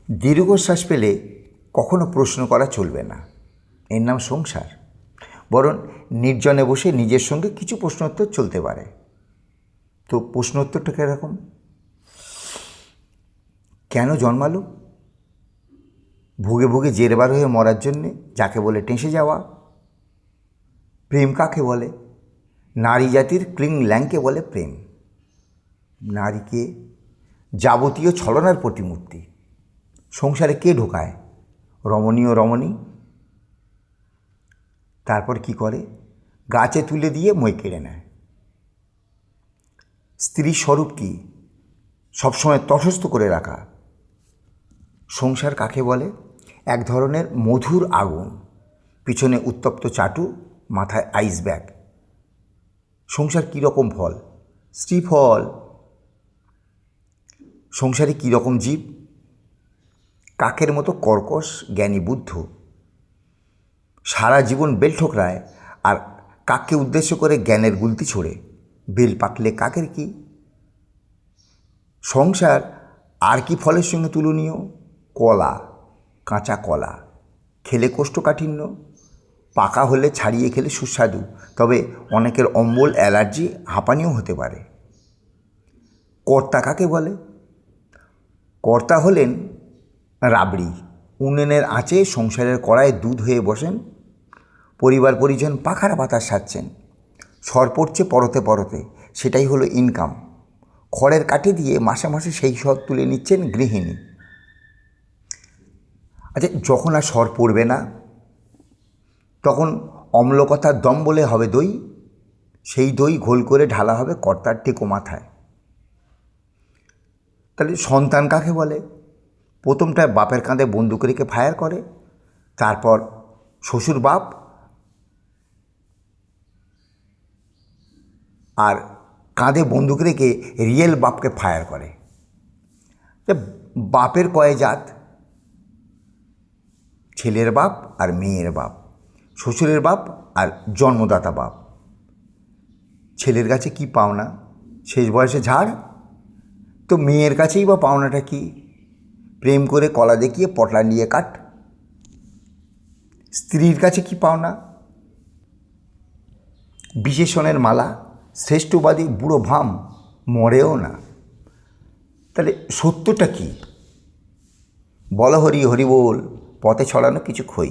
দীর্ঘশ্বাস পেলে কখনো প্রশ্ন করা চলবে না, এর নাম সংসার। বরং নির্জনে বসে নিজের সঙ্গে কিছু প্রশ্নোত্তর চলতে পারে। তো প্রশ্নোত্তরটা কীরকম? কেন জন্মালো? ভুগে ভুগে জেরবার হয়ে মরার জন্যে, যাকে বলে টেঁসে যাওয়া। প্রেম কাকে বলে? নারী জাতির ক্লিং ল্যাংকে বলে প্রেম। নারীকে যাবতীয় ছলনার প্রতিমূর্তি। সংসারে কে ঢোকায়? রমণীয় রমণী। তারপর কি করে? গাছে তুলে দিয়ে মই কেড়ে নেয়। স্ত্রী স্বরূপ কি? সবসময় তটস্থ করে রাখা। সংসার কাকে বলে? এক ধরনের মধুর আগুন, পিছনে উত্তপ্ত চাটু, মাথায় আইস ব্যাগ। সংসার কীরকম ফল? শ্রীফল। সংসারে কীরকম জীব? কাকের মতো কর্কশ, জ্ঞানী বুদ্ধ। সারা জীবন বেল ঠোকরায় আর কাককে উদ্দেশ্য করে জ্ঞানের গুলতি ছোড়ে। বেল পাকলে কাকের কি? সংসার আর কি ফলের সঙ্গে তুলনীয়? কলা, কাঁচা কলা খেলে কোষ্ঠকাঠিন্য, পাকা হলে ছাড়িয়ে খেলে সুস্বাদু, তবে অনেকের অম্বল, অ্যালার্জি, হাঁপানিও হতে পারে। কর্তা কাকে বলে? কর্তা হলেন রাবড়ি। উনুনের আঁচে সংসারের কড়ায় দুধ হয়ে বসেন, পরিবার পরিজন পাখার বাতাস সাজছেন। সর পড়ছে পরতে পরতে, সেটাই হলো ইনকাম। খড়ের কাঠি দিয়ে মাসে মাসে সেই সর তুলে নিচ্ছেন গৃহিণী। আচ্ছা, যখন আর সর পড়বে না, তখন অম্লকথার দম বলে হবে দই। সেই দই ঘোল করে ঢালা হবে কর্তার টেকো মাথায়। তাহলে সন্তান কাকে বলে? প্রথমটায় বাপের কাঁধে বন্দুক রেখে ফায়ার করে, তারপর শ্বশুর বাপ, আর কাঁধে বন্দুক রেখে রিয়েল বাপকে ফায়ার করে। বাপের কয় জাত? ছেলের বাপ আর মেয়ের বাপ, শ্বশুরের বাপ আর জন্মদাতা বাপ। ছেলের কাছে কি পাওনা? শেষ বয়সে ঝাড়। তো মেয়ের কাছেই বা পাওনাটা কি? প্রেম করে কলা দেখিয়ে পটলা নিয়ে কাট। স্ত্রীর কাছে কি পাওনা? বিশেষণের মালা, শ্রেষ্ঠবাদী বুড়ো ভাম, মরেও না। তাহলে সত্যটা কি? বল হরি হরি বল, পথে ছড়ানো কিছু খই।